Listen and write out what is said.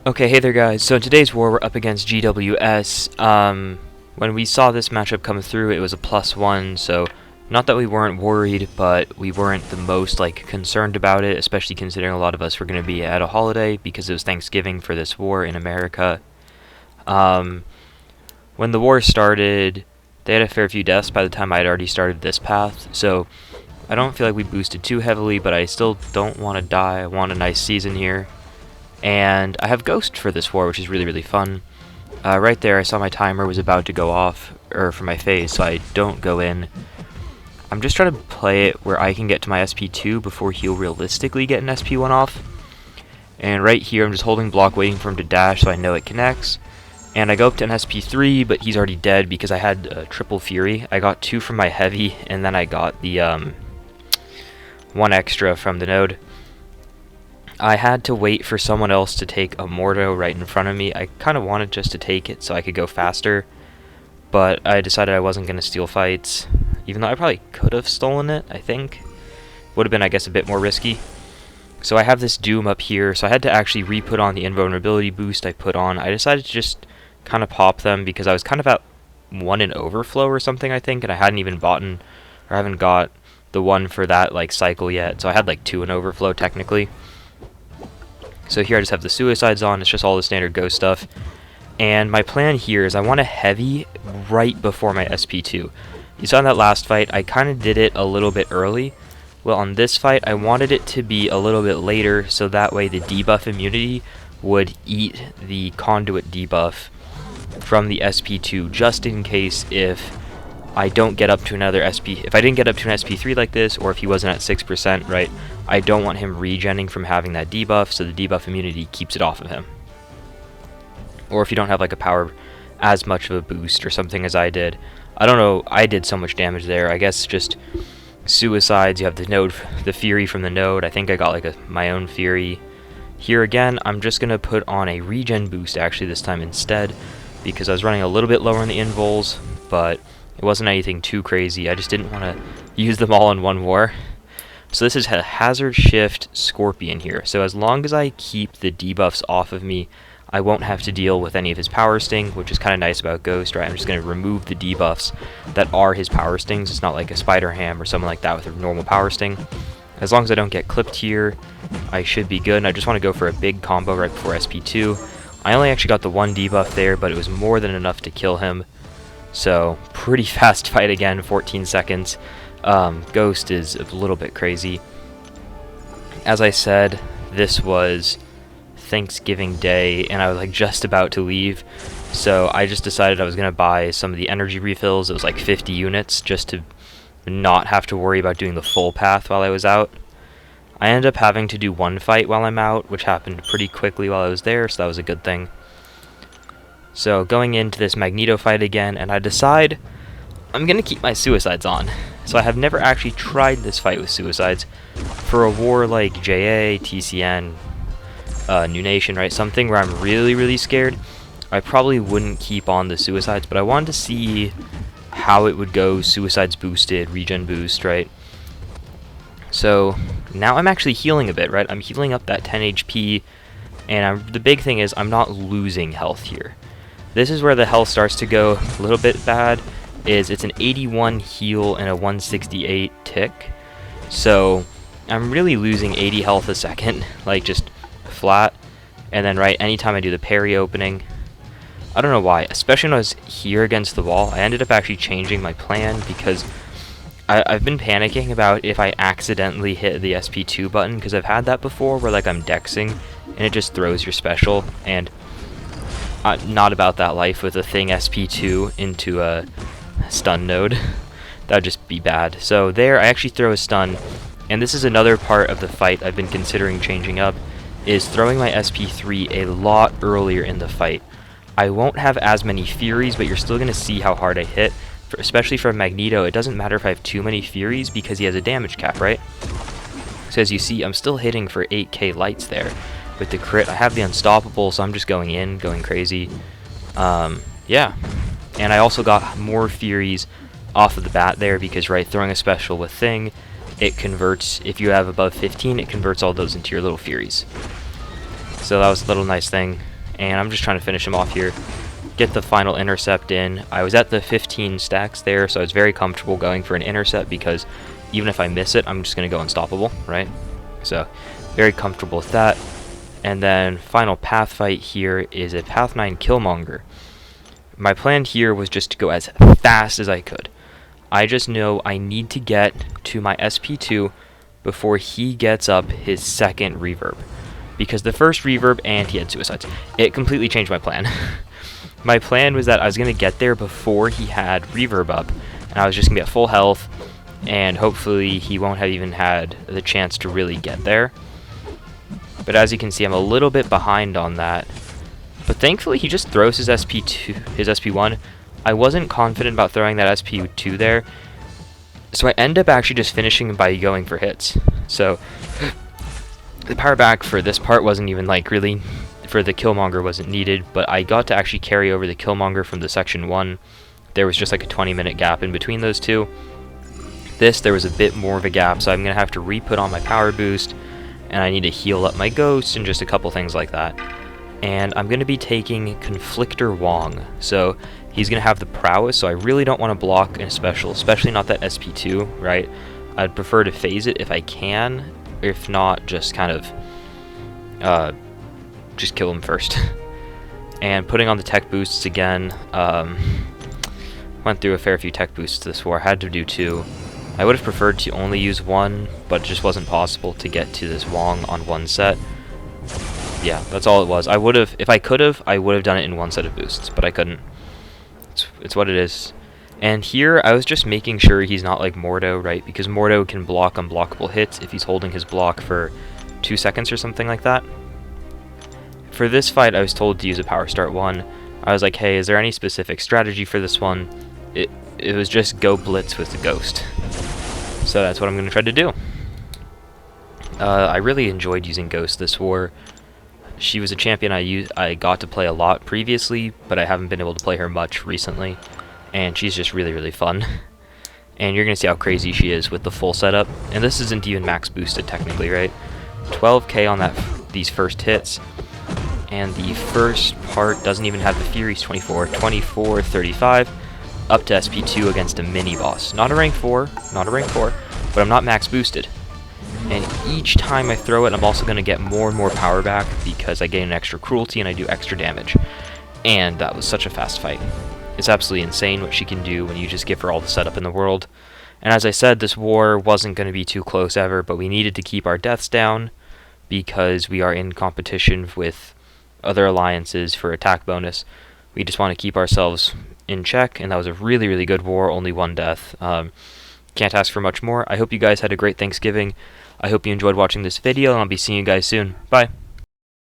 Okay, hey there guys. So in today's war, we're up against GWS. When we saw this matchup come through, it was a +1, so not that we weren't worried, but we weren't the most concerned about it, especially considering a lot of us were going to be at a holiday because it was Thanksgiving for this war in America. When the war started, they had a fair few deaths by the time I had already started this path, so I don't feel like we boosted too heavily, but I still don't want to die. I want a nice season here. And I have Ghost for this war, which is really, really fun. Right there, I saw my timer was about to go off, or for my phase, so I don't go in. I'm just trying to play it where I can get to my SP2 before he'll realistically get an SP1 off. And right here, I'm just holding block, waiting for him to dash so I know it connects. And I go up to an SP3, but he's already dead because I had triple Fury. I got 2 from my heavy, and then I got the 1 extra from the node. I had to wait for someone else to take a Morto right in front of me. I kind of wanted just to take it so I could go faster, but I decided I wasn't going to steal fights, even though I probably could have stolen it, I think. Would have been, I guess, a bit more risky. So I have this Doom up here, so I had to actually re-put on the invulnerability boost I put on. I decided to just kind of pop them because I was kind of at 1 in overflow or something, I think, and I hadn't even haven't got the 1 for that cycle yet, so I had 2 in overflow technically. So here I just have the suicides on, it's just all the standard ghost stuff. And my plan here is I want a heavy right before my SP2. You saw in that last fight, I kind of did it a little bit early. Well, on this fight, I wanted it to be a little bit later, so that way the debuff immunity would eat the conduit debuff from the SP2, just in case if I don't get up to another SP, if I didn't get up to an SP3 like this, or if he wasn't at 6%, right, I don't want him regenning from having that debuff, so the debuff immunity keeps it off of him. Or if you don't have a power as much of a boost or something as I did. I don't know, I did so much damage there. I guess just suicides, you have the node, the Fury from the node. I think I got my own Fury. Here again, I'm just going to put on a regen boost actually this time instead, because I was running a little bit lower on the invuls, but it wasn't anything too crazy. I just didn't want to use them all in one war. So this is a Hazard Shift Scorpion here. So as long as I keep the debuffs off of me, I won't have to deal with any of his Power Sting, which is kind of nice about Ghost, right? I'm just going to remove the debuffs that are his Power Stings. It's not like a Spider Ham or something like that with a normal Power Sting. As long as I don't get clipped here, I should be good. And I just want to go for a big combo right before SP2. I only actually got the 1 debuff there, but it was more than enough to kill him. So, pretty fast fight again, 14 seconds. Ghost is a little bit crazy. As I said, this was Thanksgiving Day, and I was just about to leave. So I just decided I was going to buy some of the energy refills. It was 50 units, just to not have to worry about doing the full path while I was out. I ended up having to do 1 fight while I'm out, which happened pretty quickly while I was there, so that was a good thing. So going into this Magneto fight again, and I decide I'm going to keep my suicides on. So I have never actually tried this fight with suicides. For a war like JA, TCN, New Nation, right, something where I'm really, really scared, I probably wouldn't keep on the suicides, but I wanted to see how it would go, suicides boosted, regen boost, right? So now I'm actually healing a bit, right? I'm healing up that 10 HP, and the big thing is I'm not losing health here. This is where the health starts to go a little bit bad, is it's an 81 heal and a 168 tick. So I'm really losing 80 health a second, just flat. And then anytime I do the parry opening, I don't know why, especially when I was here against the wall, I ended up actually changing my plan because I've been panicking about if I accidentally hit the SP2 button, because I've had that before where I'm dexing and it just throws your special, and not about that life with a thing SP2 into a stun node. That would just be bad. So there, I actually throw a stun, and this is another part of the fight I've been considering changing up, is throwing my SP3 a lot earlier in the fight. I won't have as many Furies, but you're still going to see how hard I hit. Especially for Magneto, it doesn't matter if I have too many Furies because he has a damage cap, right? So as you see, I'm still hitting for 8k lights there. With the crit, I have the Unstoppable, so I'm just going crazy. Yeah. And I also got more Furies off of the bat there because, throwing a special with Thing, it converts, if you have above 15, it converts all those into your little Furies. So that was a little nice thing. and I'm just trying to finish him off here, get the final intercept in. I was at the 15 stacks there, so I was very comfortable going for an intercept because even if I miss it, I'm just going to go unstoppable, right? So very comfortable with that. And then final path fight here is a path 9 Killmonger. My plan here was just to go as fast as I could. I just know I need to get to my SP2 before he gets up his second reverb. Because the first reverb and he had suicides. It completely changed my plan. My plan was that I was going to get there before he had reverb up, and I was just going to be at full health, and hopefully he won't have even had the chance to really get there. But as you can see, I'm a little bit behind on that. But thankfully he just throws his SP2, his SP1. I wasn't confident about throwing that SP2 there, so I end up actually just finishing by going for hits. So the power back for this part wasn't even like really, for the Killmonger wasn't needed, but I got to actually carry over the Killmonger from the section 1. There was just like a 20-minute gap in between those two. This, there was a bit more of a gap, so I'm going to have to re-put on my power boost, and I need to heal up my ghost and just a couple things like that. And I'm going to be taking Conflictor Wong, so he's going to have the prowess, so I really don't want to block in a special, especially not that SP2, right? I'd prefer to phase it if I can, if not, just kind of just kill him first. And putting on the tech boosts again, went through a fair few tech boosts this war, had to do 2. I would have preferred to only use 1, but it just wasn't possible to get to this Wong on 1 set. Yeah, that's all it was. I would have, if I could have, I would have done it in 1 set of boosts, but I couldn't. It's what it is. And here, I was just making sure he's not like Mordo, right? Because Mordo can block unblockable hits if he's holding his block for 2 seconds or something like that. For this fight, I was told to use a Power Start 1. I was like, hey, is there any specific strategy for this one? It was just go blitz with the ghost. So that's what I'm going to try to do. I really enjoyed using Ghost this war. She was a champion I got to play a lot previously, but I haven't been able to play her much recently. And she's just really, really fun. And you're going to see how crazy she is with the full setup. And this isn't even max boosted technically, right? 12k on these first hits. And the first part doesn't even have the Furies 24, 35, up to SP2 against a mini boss. Not a rank 4, but I'm not max boosted. And each time I throw it, I'm also going to get more and more power back because I gain an extra cruelty and I do extra damage. And that was such a fast fight. It's absolutely insane what she can do when you just give her all the setup in the world. And as I said, this war wasn't going to be too close ever, but we needed to keep our deaths down because we are in competition with other alliances for attack bonus. We just want to keep ourselves in check, and that was a really, really good war, only 1 death. Can't ask for much more. I hope you guys had a great Thanksgiving. I hope you enjoyed watching this video, and I'll be seeing you guys soon. Bye!